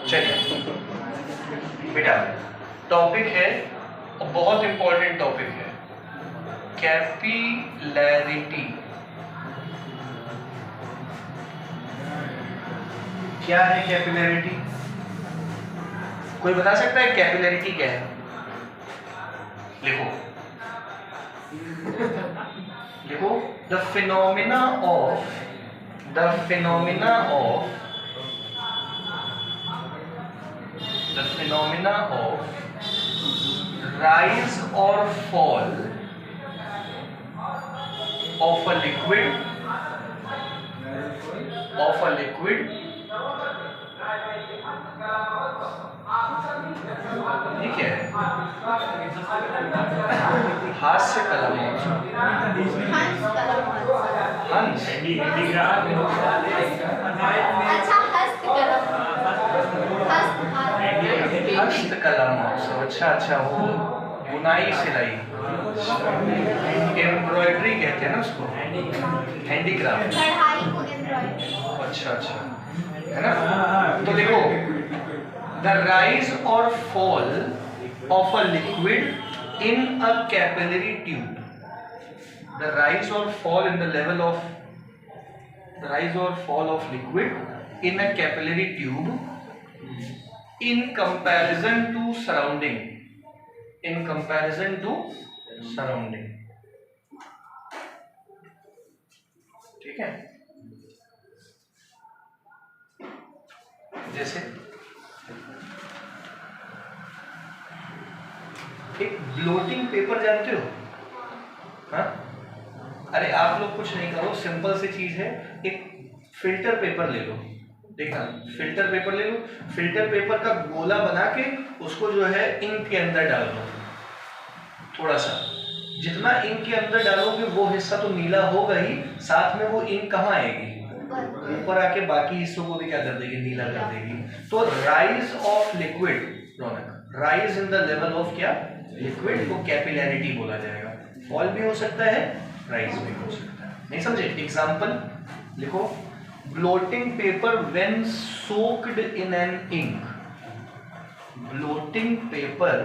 चलिए बेटा, टॉपिक है और बहुत इंपॉर्टेंट टॉपिक है, कैपिलैरिटी। क्या है कैपिलैरिटी? कोई बता सकता है कैपिलैरिटी क्या है? लिखो लिखो, the phenomena of rise or fall of a liquid ये क्या है? हास्य कलम, हंस, हस्तकला महोत्सव। अच्छा, वो बुनाई सिलाई, एम्ब्रॉयडरी कहते हैं ना उसको, हैंडीक्राफ्ट। अच्छा है ना। तो देखो, द राइज और fall of a liquid in a capillary tube, the rise और fall in the level of the rise or fall of liquid in a capillary tube in comparison to surrounding, ठीक है। जैसे एक blotting paper जानते हो? हाँ, अरे आप लोग कुछ नहीं करो, सिंपल सी चीज है, एक फिल्टर पेपर ले लो। देखना, फिल्टर पेपर ले लो, फिल्टर पेपर का गोला बना के उसको जो है इंक के अंदर डाल दो थोड़ा सा। जितना इंक के अंदर डालोगे वो हिस्सा तो नीला होगा ही, साथ में वो इंक कहाँ आएगी? ऊपर आके बाकी हिस्सों को भी क्या कर देगी? नीला कर देगी। तो rise of liquid, Raunak, rise in the level of क्या? लिक्विड को कैपिलैरिटी बोला जाएगा। फॉल भी हो सकता है, राइज भी हो सकता है। नहीं समझे? एग्जाम्पल लिखो, blotting paper when soaked in an ink, blotting paper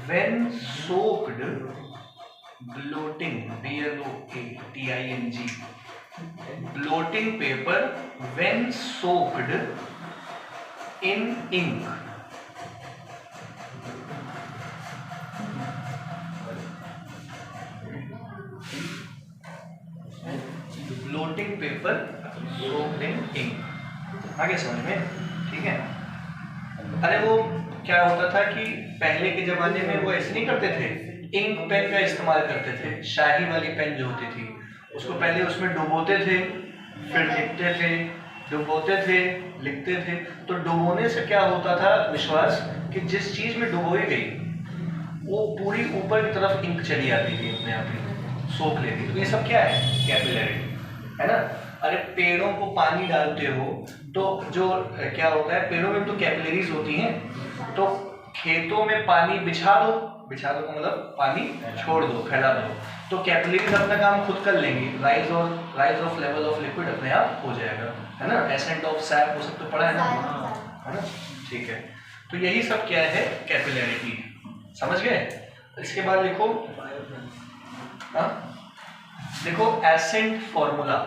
when soaked, blotting, BLOATING, blotting paper when soaked in ink, blotting paper soaked in ink. आगे समझ में? ठीक है। अरे वो क्या होता था कि पहले के जमाने में वो ऐसे नहीं करते थे, इंक पेन का इस्तेमाल करते थे। शाही वाली पेन जो होती थी उसको पहले उसमें डुबोते थे, फिर लिखते थे, डुबोते थे, लिखते थे। तो डुबोने से क्या होता था विश्वास, कि जिस चीज में डुबोई गई वो पूरी ऊपर की तरफ इंक चली आती थी, अपने आप ही सोख लेती। तो ये सब क्या है? कैपिलैरिटी है ना। अरे पेड़ों को पानी डालते हो तो जो क्या होता है, पेड़ों में तो कैपिलरीज होती हैं, तो खेतों में पानी बिछा दो का मतलब पानी छोड़ दो, फैला दो, तो कैपिलरीज अपना काम खुद कर लेंगी। Rise of level of liquid अपने आप हो जाएगा, है ना। एसेंट ऑफ सैप, वो सब तो पढ़ा है ना, है ना। ठीक है, तो यही सब क्या है? कैपिलैरिटी। समझ गए? इसके बाद लिखो, हाँ देखो, एसेंट फॉर्मूला,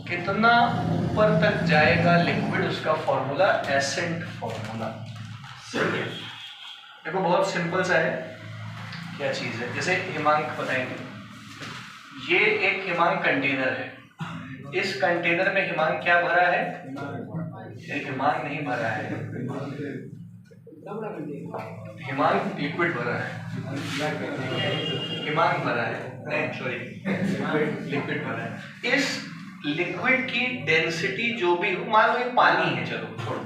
कितना ऊपर तक जाएगा लिक्विड, उसका फॉर्मूला एसेंट फॉर्मूला। देखो बहुत सिंपल सा है, क्या चीज है, जैसे हिमांक बताएंगे। ये एक हिमांक कंटेनर है, इस कंटेनर में हिमांक क्या भरा है? हिमांक नहीं भरा है, हिमांक लिक्विड भरा है, हिमांक भरा है, नहीं सॉरी, लिक्विड भरा है। इस लिक्विड की डेंसिटी जो भी हो, मान लो ये पानी है, चलो छोड़ो,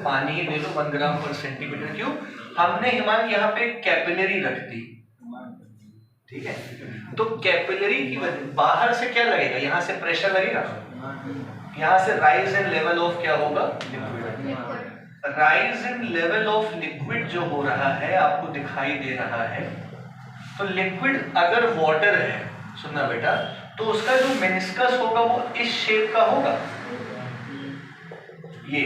पानी ही ले लो 1 ग्राम पर सेंटीमीटर क्यूब। हमने हिमांक यहाँ पे कैपिलरी रख दी, ठीक है। तो कैपिलरी की वजह बाहर से क्या लगेगा? यहाँ से प्रेशर लगेगा, यहाँ से राइज इन लेवल ऑफ क्या होगा? Liquid. Rise in level of liquid जो हो रहा है आपको दिखाई दे रहा है, तो लिक्विड अगर वाटर है, सुनना बेटा, तो उसका जो मेनिस्कस होगा वो इस शेप का होगा, ये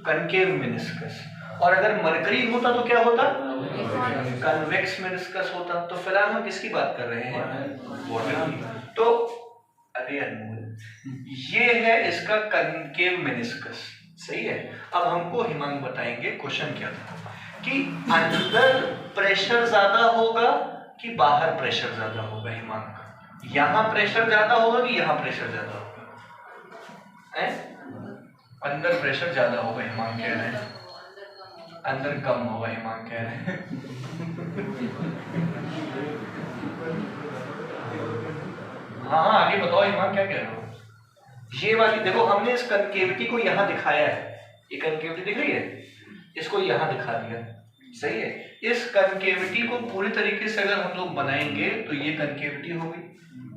कनकेव मेनिस्कस। और अगर मरकरी होता तो क्या होता, कन्वेक्स मेनिस्कस होता। तो फिलहाल हम किसकी बात कर रहे हैं, वाटर की। तो अरे अनमोल, ये है इसका कनकेव मेनिस्कस, सही है। अब हमको हिमांग बताएंगे क्वेश्चन क्या था, कि अंदर प्रेशर ज्यादा होगा कि बाहर प्रेशर ज्यादा होगा हिमांग का, यहां प्रेशर ज्यादा होगा कि यहां प्रेशर ज्यादा होगा, अंदर प्रेशर ज्यादा होगा हिमांग कह रहे हैं, अंदर कम होगा हिमांग कह रहे हैं। हाँ हाँ आगे बताओ हिमांग क्या कह रहे हो। ये वाली देखो, हमने इस कनकेविटी को यहाँ दिखाया है, ये कनकेविटी दिख रही है, इसको यहाँ दिखा दिया, सही है। इस कनकेविटी को पूरी तरीके से अगर हम लोग बनाएंगे तो ये कनकेविटी होगी,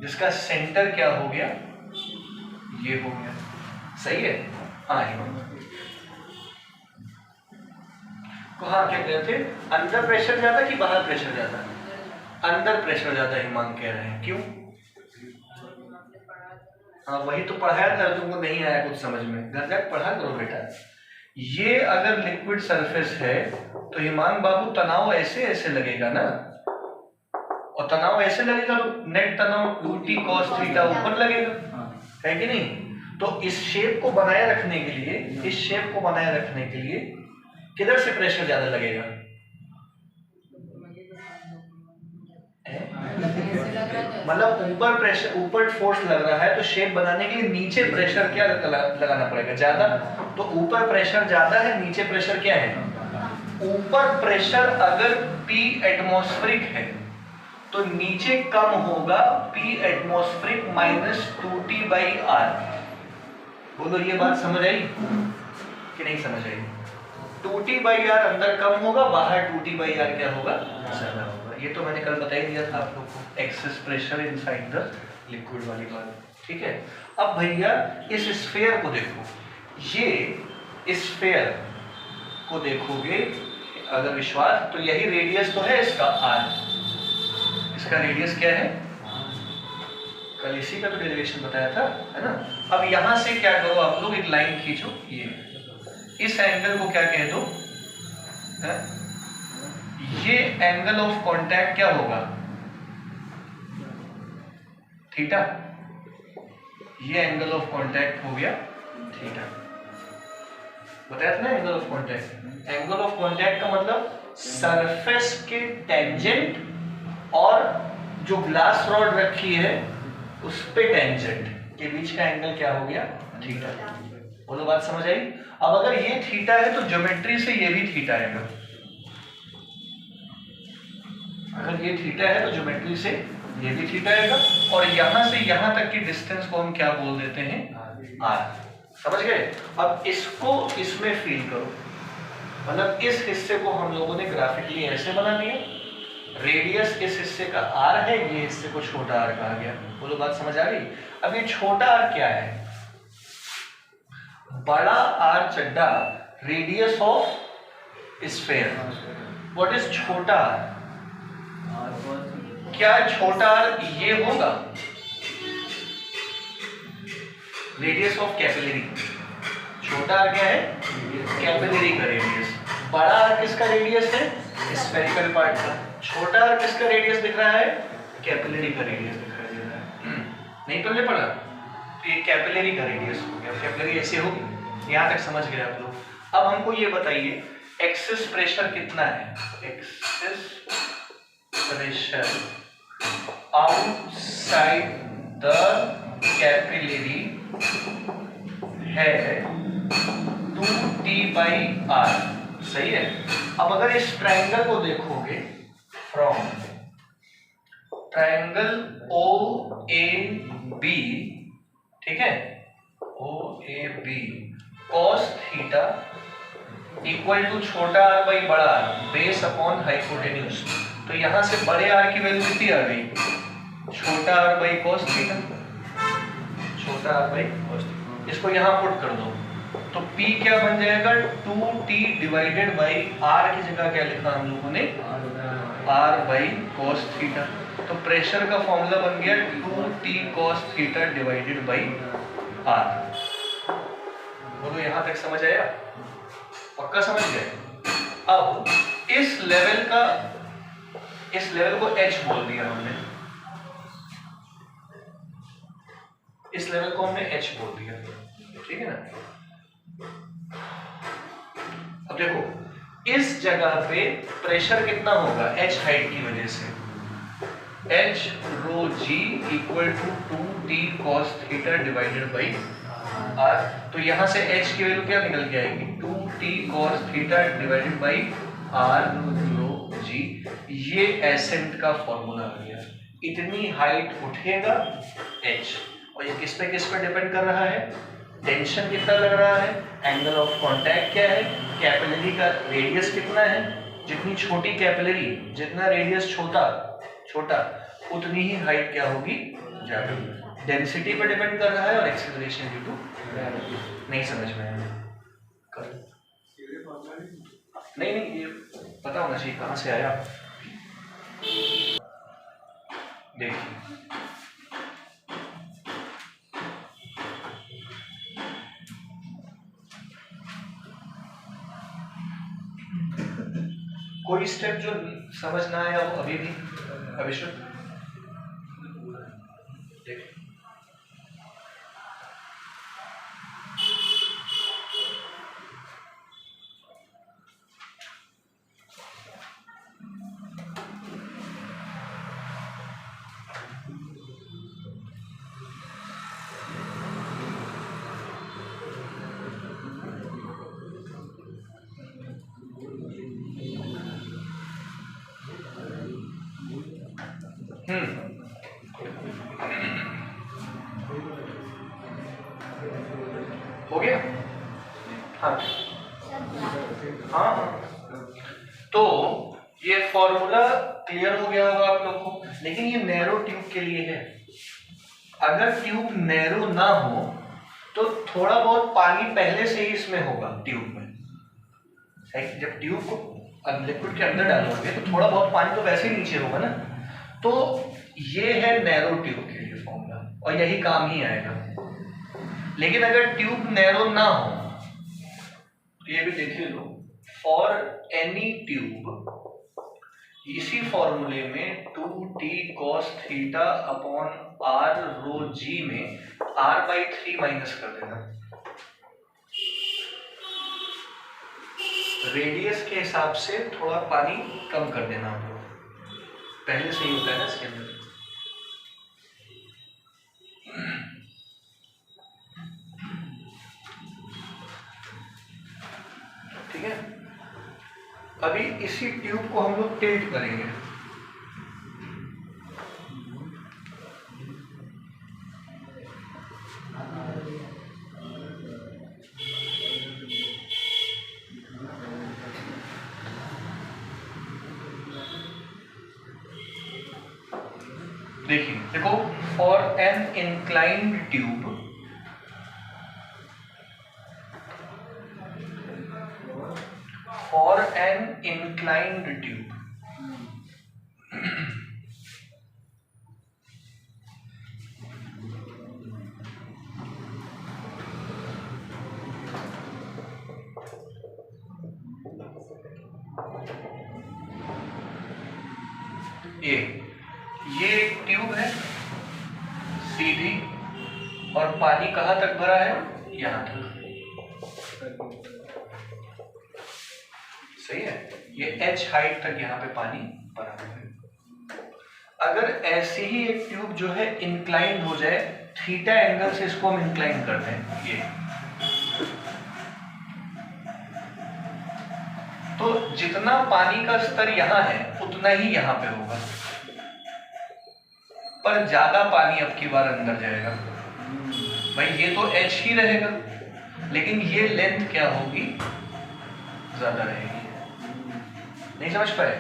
जिसका सेंटर क्या हो गया, ये हो गया, सही है। हाँ हिमांग को हाँ क्या कह रहे थे, अंदर प्रेशर ज्यादा कि बाहर प्रेशर ज्यादा, अंदर प्रेशर ज्यादा हिमांग कह रहे हैं, क्यों। हाँ वही तो पढ़ाया था, तुमको नहीं आया कुछ समझ में, घर जाकर पढ़ा करो बेटा। ये अगर लिक्विड सरफेस है तो हिमांग बाबू तनाव ऐसे ऐसे लगेगा ना, और तनाव ऐसे लगेगा तो नेट तनाव 2t cos थीटा ऊपर लगेगा, है कि नहीं। तो इस शेप को बनाए रखने के लिए, इस शेप को बनाए रखने के लिए किधर से प्रेशर ज्यादा लगेगा, मतलब ऊपर प्रेशर, ऊपर फोर्स लग रहा है तो शेप बनाने के लिए नीचे प्रेशर क्या लगाना पड़ेगा, ज्यादा। तो ऊपर प्रेशर ज्यादा है, नीचे प्रेशर क्या है, ऊपर प्रेशर अगर P एटमॉस्फेरिक है तो नीचे कम होगा P एटमॉस्फेरिक माइनस 2T/R। बोलो ये बात समझ आई कि नहीं समझ आई। 2T/R अंदर कम होगा, बाहर 2T/R क्या होगा, ज्यादा होगा। ये तो मैंने कल बता ही दिया था आप लोग को, excess pressure inside the liquid वाली बात, ठीक है। अब भैया इस स्फीयर को देखो, ये स्फीयर को देखोगे अगर विश्वास, तो यही रेडियस तो है इसका r, इसका रेडियस क्या है, कल इसी का तो डेरिवेशन बताया था, है ना। अब यहां से क्या करो आप लोग, एक लाइन खींचो, ये इस एंगल को क्या कह दो, है? ये एंगल ऑफ कांटेक्ट क्या होगा, थीटा। ये एंगल ऑफ कांटेक्ट हो गया थीटा, बताया था ना angle of contact. Angle of contact का मतलब सरफेस के टेंजेंट और जो ग्लास रॉड रखी है उस पे टेंजेंट के बीच का एंगल क्या हो गया, थीटा। बोलो बात समझ आई। अब अगर ये थीटा है तो ज्योमेट्री से ये भी थीटा आएगा, अगर ये थीटा है तो ज्योमेट्री से ये भी थीटा आएगा, और यहां से यहां तक की डिस्टेंस को हम क्या बोल देते हैं, r। समझ गए। अब इसको इसमें फील करो, मतलब इस हिस्से को हम लोगों ने ग्राफिकली ऐसे बना दिया, रेडियस इस हिस्से का r है, ये हिस्से को छोटा r कहा गया। बोलो बात समझ आ गई। अब ये छोटा r क्या है, बड़ा r चड्डा radius of sphere. What is छोटा r, क्या छोटा r ये होगा, रेडियस ऑफ कैपिलरी। छोटा r क्या है, कैपिलरी का रेडियस। बड़ा r किसका रेडियस है, स्फेरिकल पार्ट का। छोटा r किसका रेडियस दिख रहा है, कैपिलरी का रेडियस दिखाई दे रहा है। नहीं तो ले पड़ा, ये कैपिलरी का रेडियस हो गया, कैपिलरी ऐसे होगी। यहाँ तक समझ गए आप लोग। अब हमको ये बताइए एक्सेस प्रेशर कितना है, excess pressure outside the capillary है 2T/R, सही है। अब अगर इस ट्रायंगल को देखोगे, फ्रॉम ट्रायंगल OAB, ठीक है, OAB cos theta equal to छोटा r बाई बड़ा r बेस अपॉन हाइपोटेन्यूज। तो यहां से बड़े r की वैल्यू कितनी आ गई, छोटा r बाई cos थीटा, छोटा r बाई cos थीटा। इसको यहां पुट कर दो तो P क्या बन जाएगा, 2T डिवाइडेड बाई r की जगह क्या लिखा हम लोगों ने, आर बाई कॉस थीटा। तो प्रेशर का फॉर्मूला बन गया 2t cos theta divided by R. बोलो यहां तक समझ आया? पक्का समझ गए? अब इस लेवल को h बोल दिया हमने, इस लेवल को हमने h बोल दिया, ठीक है ना। अब देखो इस जगह पे प्रेशर कितना होगा h हाइट की वजह से, h rho g equal to 2t cos theta divided by r। तो यहां से h की वैल्यू क्या निकल के आएगी 2t cos theta divided by r rho g। ये एसेंट का फॉर्मूला आ गया। इतनी हाइट उठेगा h, और ये किस पे डिपेंड कर रहा है, टेंशन कितना लग रहा है, एंगल ऑफ कांटेक्ट क्या है, कैपिलरी का रेडियस कितना है। जितनी छोटी कैपिलरी, जितना रेडियस छोटा उतनी ही हाइट क्या होगी ज्यादा। डेंसिटी पर डिपेंड कर रहा है और एक्सेलरेशन ड्यू टू ग्रेविटी। नहीं समझ में आया? नहीं ये पता होना चाहिए कहां से आया। देखिए कोई स्टेप जो समझ ना आया वो अभी भी अभिषेक देखिए। हो गया? हाँ तो ये फॉर्मूला क्लियर हो गया होगा आप लोग को। लेकिन ये नैरो ट्यूब के लिए है। अगर ट्यूब नैरो ना हो तो थोड़ा बहुत पानी पहले से ही इसमें होगा ट्यूब में। जब ट्यूब को लिक्विड के अंदर डालोगे तो थोड़ा बहुत पानी तो वैसे ही नीचे होगा ना। तो ये है नैरो ट्यूब के लिए फॉर्मूला, और यही काम ही आएगा। लेकिन अगर ट्यूब नैरो ना हो तो ये भी देख लो, फॉर एनी ट्यूब इसी फॉर्मूले में 2t cos theta upon r rho g में r/3 माइनस कर देना। रेडियस के हिसाब से थोड़ा पानी कम कर देना आप लोग, पहले से ही होता है ना इसके अंदर। ठीक है, अभी इसी ट्यूब को हम लोग टिल्ट करेंगे। देखिए देखो, फॉर एन इंक्लाइंड ट्यूब ये ट्यूब है सीधी, और पानी कहां तक भरा है, यहां तक। सही है, ये h हाइट तक यहाँ पे पानी भरा है। अगर ऐसी ही एक ट्यूब जो है इंक्लाइंड हो जाए, थीटा एंगल से इसको हम इंक्लाइन कर दें, ये तो जितना पानी का स्तर यहाँ है उतना ही यहाँ पे होगा, पर ज्यादा पानी अब की बार अंदर जाएगा। भाई ये तो h ही रहेगा, लेकिन ये लेंथ क्या होगी, ज्यादा रहेगी। नहीं समझ पाए?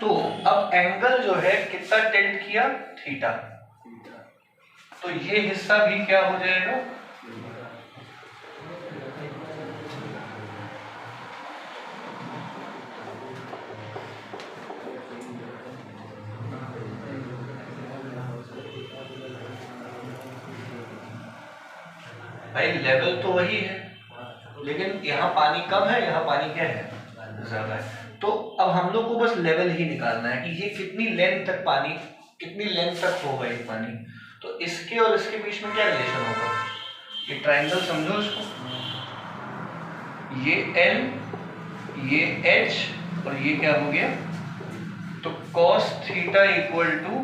तो अब एंगल जो है कितना टिल्ट किया, थीटा, तो ये हिस्सा भी क्या हो जाएगा, भाई लेवल तो वही है, लेकिन यहाँ पानी कम है, यहाँ पानी क्या है, ज्यादा है। तो अब हम लोग को बस लेवल ही निकालना है कि ये कितनी लेंथ तक पानी, कितनी लेंथ तक होगा ये पानी। तो इसके और इसके बीच में क्या रिलेशन होगा, ये ट्रायंगल समझो इसको, ये L, ये H और ये क्या हो गया, तो cos theta equal to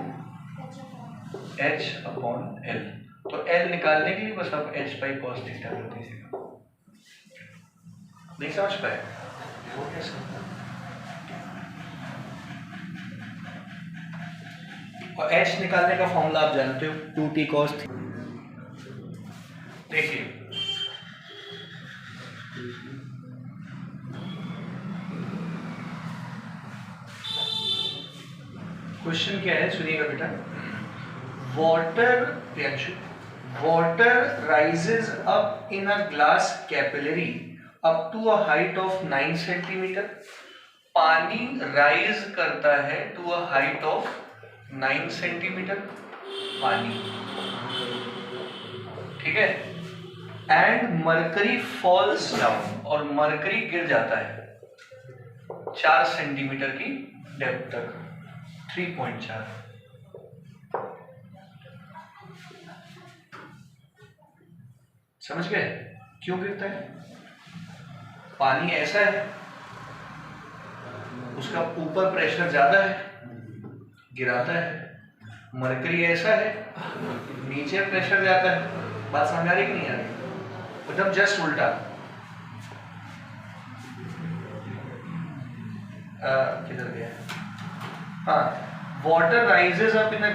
H upon L। तो L निकालने के लिए बस आप H बाई cos थीटा कर दीजिएगा। नहीं समझ पाए, हो गया समझ। और H निकालने का फॉर्मूला आप जानते हो, 2t cos थीटा। देखिए क्वेश्चन क्या है, सुनिएगा बेटा। Water rises up in a glass capillary up to a height of 9 centimetre. पानी राइज करता है to a height of 9 centimetre पानी, ठीक है। एंड मरकरी फॉल्स डाउन, और मरकरी गिर जाता है 4 सेंटीमीटर की डेप्थ तक, 3.4। समझ गए क्यों गिरता है? पानी ऐसा है, उसका ऊपर प्रेशर ज्यादा है, गिराता है। मरकरी ऐसा है, नीचे प्रेशर ज्यादा है। बात समझ आ रही कि नहीं आ रही? एकदम जस्ट उल्टा। किधर गया? हाँ, water rises up in a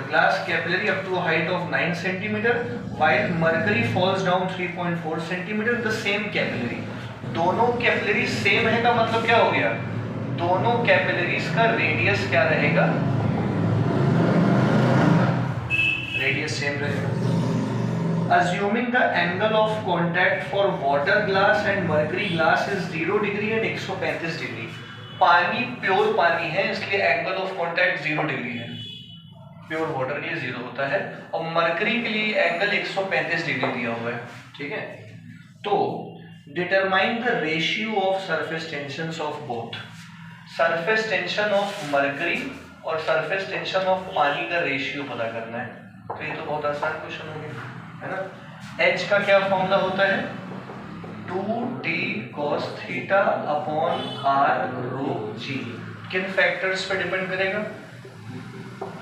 glass capillary up to a height of 9 centimeter while mercury falls down 3.4 centimeter in the same capillary। दोनों कैपिलरी सेम है का मतलब क्या हो गया, दोनों कैपिलरीज का रेडियस क्या रहेगा, रेडियस सेम रहेगा। Assuming the angle of contact for water glass and mercury glass is 0 degree and 135 degree. पानी प्योर पानी है इसलिए एंगल ऑफ कांटेक्ट 0 डिग्री है, प्योर वाटर के लिए 0 होता है, और मरकरी के लिए एंगल 135 डिग्री दिया हुआ है, ठीक है। तो determine the ratio of surface tensions of both. Surface tension of mercury और सरफेस टेंशन ऑफ पानी का रेशियो पता करना है। तो ये तो बहुत आसान क्वेश्चन हो गया, है ना। H का क्या फॉर्मूला होता है, 2t cos theta upon r rho g। किन फैक्टर्स पे डिपेंड करेगा,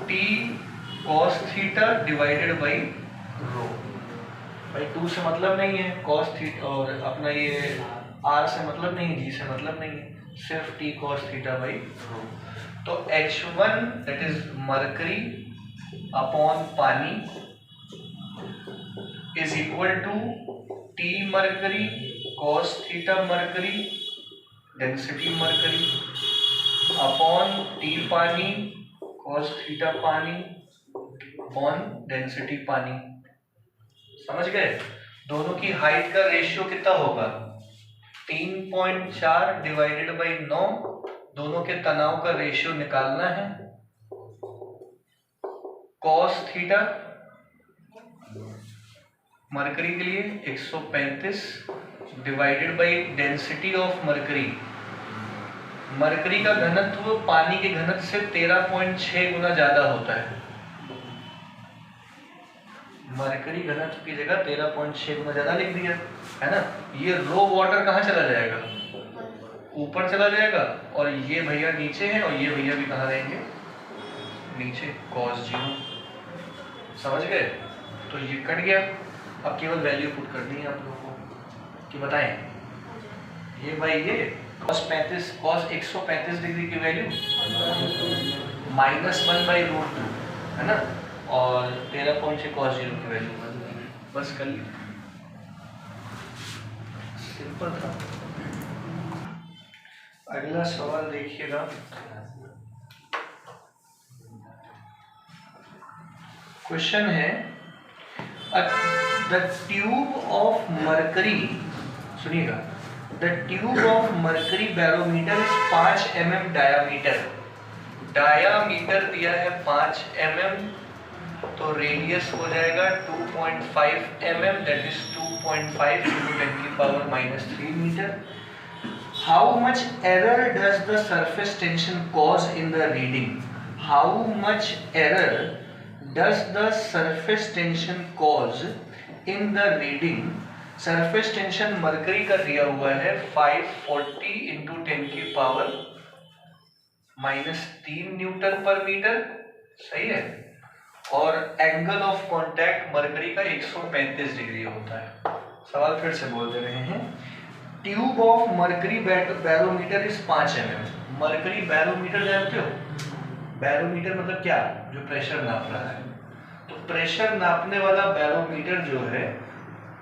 t cos theta divided by rho. भाई 2 से मतलब नहीं है, cos थीटा और अपना ये r से मतलब नहीं है, g से मतलब नहीं है, सिर्फ t cos theta by rho. तो H1 that is mercury upon पानी is equal to T mercury cos theta mercury density mercury upon T पानी cos थीटा पानी अपॉन डेंसिटी पानी। समझ गए? दोनों की हाइट का रेशियो कितना होगा, 3.4 डिवाइडेड बाई 9। दोनों के तनाव का रेशियो निकालना है। cos थीटा मरकरी के लिए 135 divided by density of mercury. Mercury का घनत्व पानी के घनत्व से 13.6 गुना ज्यादा होता है। मरकरी घनत्व की जगह 13.6 गुना ज्यादा लिख दिया, है ना। ये रो वाटर कहाँ चला जाएगा, ऊपर चला जाएगा, और ये भैया नीचे है, और ये भैया भी कहाँ रहेंगे, नीचे, cos 0। समझ गए? तो ये कट गया। अब केवल वैल्यू पुट करनी है आप लोगों को कि बताएं, ये भाई ये cos 135 डिग्री की वैल्यू -1/√2 है ना, और 13.6 cos 0 की वैल्यू, बस कर ली, सिंपल था। अगला सवाल देखिएगा। क्वेश्चन है, द ट्यूब ऑफ मरकरी, सुनिएगा, the tube of mercury barometer is 5 mm diameter. Diameter दिया है 5 mm, तो रेडियस हो जाएगा 2.5 mm, दैट इज 2.5 into 10 की power -3 metre. How much error does the surface tension cause in the reading? How much error does the surface tension cause in the reading? Surface tension mercury का दिया हुआ है 540 into 10 की power -3 Newton पर metre, सही है। और angle of contact mercury का 135 डिग्री होता है। सवाल फिर से बोल दे रहे हैं। Tube of mercury barometer is 5 mm। Mercury barometer जानते हो? बैरोमीटर मतलब क्या? जो प्रेशर नाप रहा है। तो प्रेशर नापने वाला बैरोमीटर जो है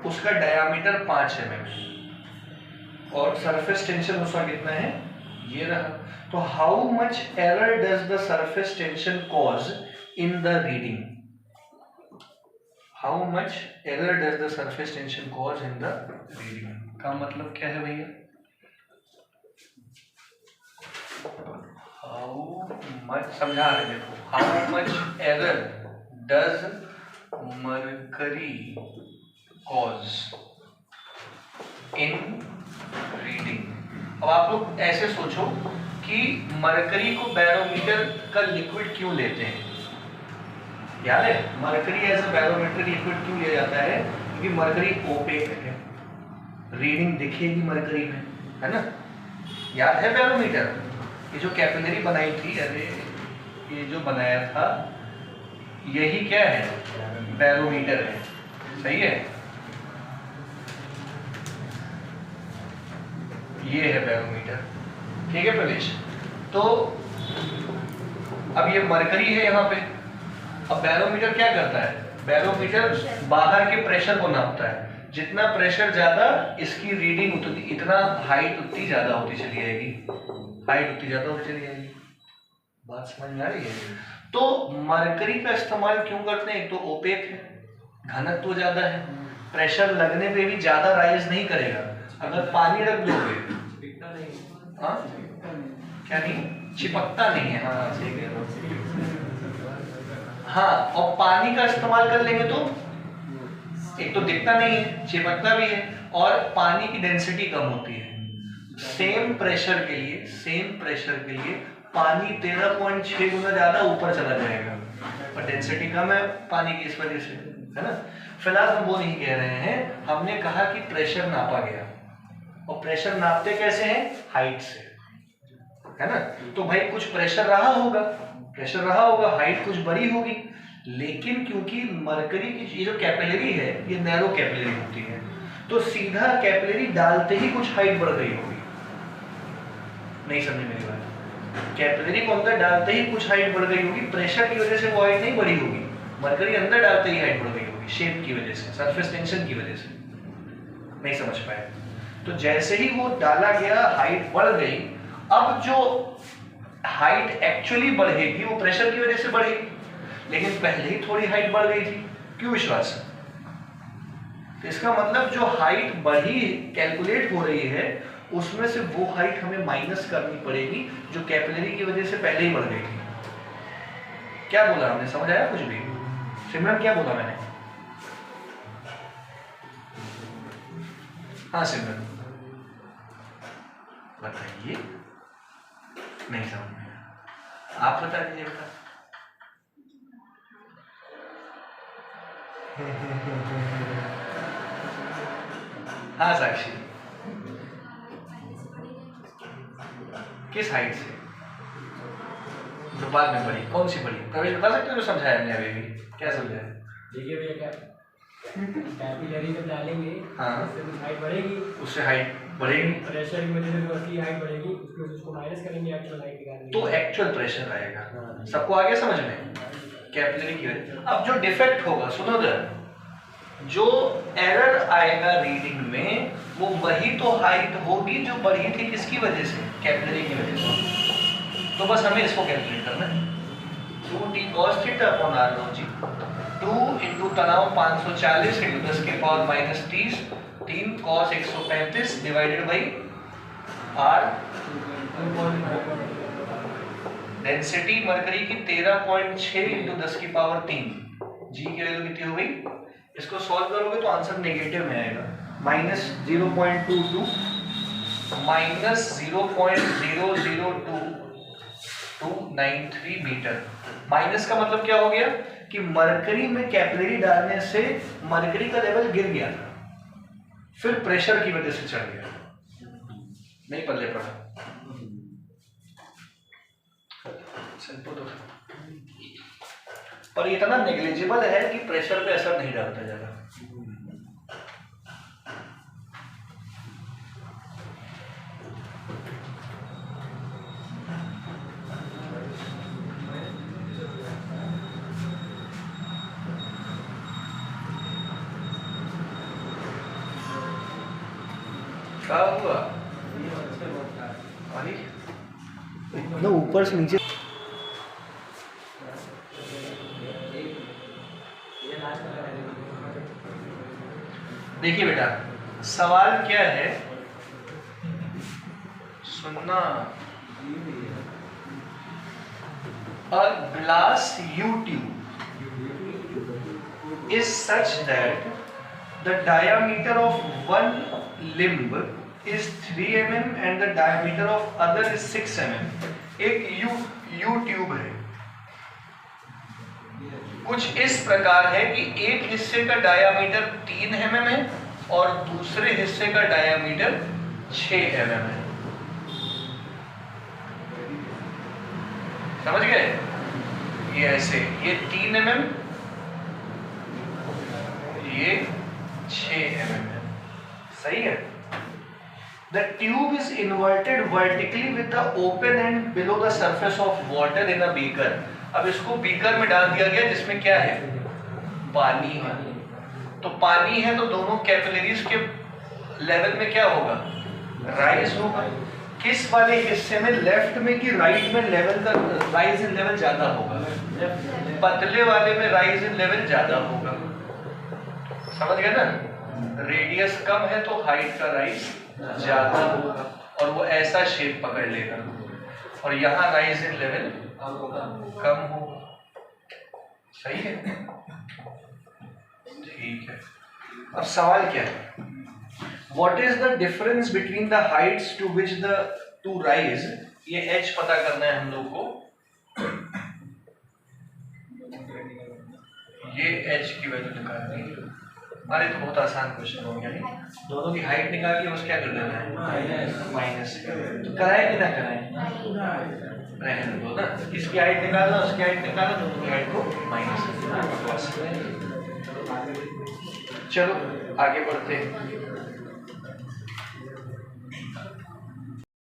उसका डायामीटर 5 mm और सरफेस टेंशन उसका कितना है? ये रहा। तो how much error does the surface tension cause in the reading? How much error does the surface tension cause in the reading का मतलब क्या है भैया? हाउ मच, समझा रहे देखो, how much error does mercury cause in reading. अब आप लोग ऐसे सोचो कि मरकरी को बैरोमीटर का लिक्विड क्यों लेते हैं? याद है mercury as a barometer liquid क्यों लिया जाता है? क्योंकि मरकरी ओपेक है, रीडिंग दिखेगी मरकरी में, है ना। याद है बैरोमीटर? ये जो कैपिलरी बनाई थी, अरे ये जो बनाया था यही क्या है? बैरोमीटर है, सही है। ये है बैरोमीटर, ठीक है प्रवेश। तो अब ये मरकरी है यहाँ पे। अब बैरोमीटर क्या करता है? बैरोमीटर बाहर के प्रेशर को नापता है। जितना प्रेशर ज्यादा इसकी रीडिंग उतनी, इतना हाइट उतनी ज्यादा होती चली जाएगी, हाइट उतनी ज्यादा होती चली जाएगी। बात समझ में आ रही है? तो मरकरी का इस्तेमाल क्यों करते हैं? एक तो ओपेक है, घनत्व तो ज्यादा है, प्रेशर लगने पे भी ज्यादा राइज नहीं करेगा। अगर पानी रख दोगे, हाँ क्या नहीं, चिपकता नहीं है। हाँ सही कह रहे हो। हाँ, और पानी का इस्तेमाल कर लेंगे तो एक तो दिखता नहीं है, चिपकता भी है, और पानी की डेंसिटी कम होती है। सेम प्रेशर के लिए पानी 13.6 गुना ज्यादा ऊपर चला जाएगा, और डेंसिटी कम है पानी की, इस वजह से, है ना। फिलहाल हम वो नहीं कह रहे हैं, हमने कहा कि प्रेशर नापा गया, और प्रेशर नापते कैसे हैं? हाइट से, है ना। तो भाई कुछ प्रेशर रहा होगा, हाइट कुछ बड़ी होगी, लेकिन क्योंकि मरकरी की ये जो कैपिलरी है ये नैरो कैपिलरी होती है, तो सीधा कैपिलरी डालते ही कुछ हाइट बढ़ गई होगी। नहीं समझे मेरी बात? कैपिलरी को अंदर डालते ही कुछ हाइट बढ़ गई होगी, प्रेशर की वजह से वो हाइट नहीं बढ़ी होगी, मरकरी अंदर डालते ही हाइट बढ़ गई होगी, शेप की वजह से, सरफेस टेंशन की वजह से। नहीं समझ पाए? तो जैसे ही वो डाला गया हाइट बढ़ गई। अब जो हाइट एक्चुअली बढ़ेगी वो प्रेशर की वजह से बढ़ेगी, लेकिन पहले ही थोड़ी हाइट बढ़ गई थी। क्यों विश्वास? तो इसका मतलब जो हाइट बढ़ी कैलकुलेट हो रही है उसमें से वो हाइट हमें माइनस करनी पड़ेगी जो कैपिलरी की वजह से पहले ही बढ़ गई थी। क्या बोला हमने? समझ आया कुछ भी? सिमरन क्या बोला मैंने? हाँ सिमरन बताइए। नहीं समझ में आया, आप बता दीजिए बेटा। हाँ साक्षी, किस हाइट से? जो बाद में पढ़ी, कौन सी पढ़ी? प्रवेश बता सकते हो जो समझाया हमने अभी भी? क्या समझाया? देखिए भैया, क्या कैपिलरी में डालेंगे, हाँ, उससे कुछ हाइट बढ़ेगी, उससे हाइट बढ़ेगी, प्रेशर की वजह से जो असली हाइट बढ़ेगी उसको उसको माइनस करेंगे, एक्चुअल हाइट निकालेंगे, तो एक्चुअल प्रेशर आएगा। सबको आगे समझ में? कैपिलरी की वजह। अब जो डिफेक्ट होगा, सुनो जरा, जो एरर आएगा रीडिंग में वो वही तो हाइट होगी जो बढ़ी थी किसकी वजह से? कैपिलरी की वजह से। तो बस हमें इसको कैलकुलेट करना है। 2t cos theta upon r लो जी, 2 इंटू तनाव 540 इंटू 10 के power -30, 3 cos 135 divided by r। Density mercury की 13.6 इंटू 10 की पावर 3, जी की वैल्यू कितनी हो गई, इसको सॉल्व करोगे तो आंसर नेगेटिव में आएगा, -0.22 -0.002293 मीटर। माइनस का मतलब क्या हो गया कि मरकरी में कैपिलरी डालने से मरकरी का लेवल गिर गया, फिर प्रेशर की वजह से चढ़ गया, नहीं पल्ले पड़ा। पर ये इतना नेग्लिजिबल है कि प्रेशर पे असर नहीं डालता ज्यादा। क्या हुआ ना, ऊपर से नीचे। देखिए बेटा, सवाल क्या है, सुनना। A glass U-tube is such that the diameter of one limb is 3 mm and the diameter of other is 6 mm। एक U-tube है, कुछ इस प्रकार है कि एक हिस्से का डायामीटर 3 mm है और दूसरे हिस्से का डायामीटर 6 mm है। समझ गए? ये ऐसे, ये 3 mm, ये 6 mm है। सही है? The tube is inverted vertically with the open end below the surface of water in a beaker। अब इसको बीकर में डाल दिया गया जिसमें क्या है, पानी है। तो पानी है तो दोनों कैपिलरीज के लेवल में क्या होगा, राइज होगा। किस वाले हिस्से में, लेफ्ट में कि राइट में लेवल का राइज इन लेवल ज्यादा होगा, पतले वाले में राइज इन लेवल ज्यादा होगा। समझ गए ना? रेडियस कम है तो हाइट का राइज ज्यादा होगा और वो ऐसा शेप पकड़ लेगा, और यहाँ राइज इन लेवल कम होगा। सही है? ठीक है। अब सवाल क्या है, What is the difference between the heights to which the two rise? ये h पता करना है हम लोग को। ये h की वैल्यू निकालनी है। अरे तो बहुत आसान क्वेश्चन हो गया, नहीं? दोनों की हाइट निकाल के बस क्या कर देना है, माइनस। तो कराए कि ना कराए, रहने दो ना। इसकी हाइट निकालना, उसकी हाइट निकालना, दोनों की हाइट को माइनस कर देना। चलो आगे बढ़ते हैं।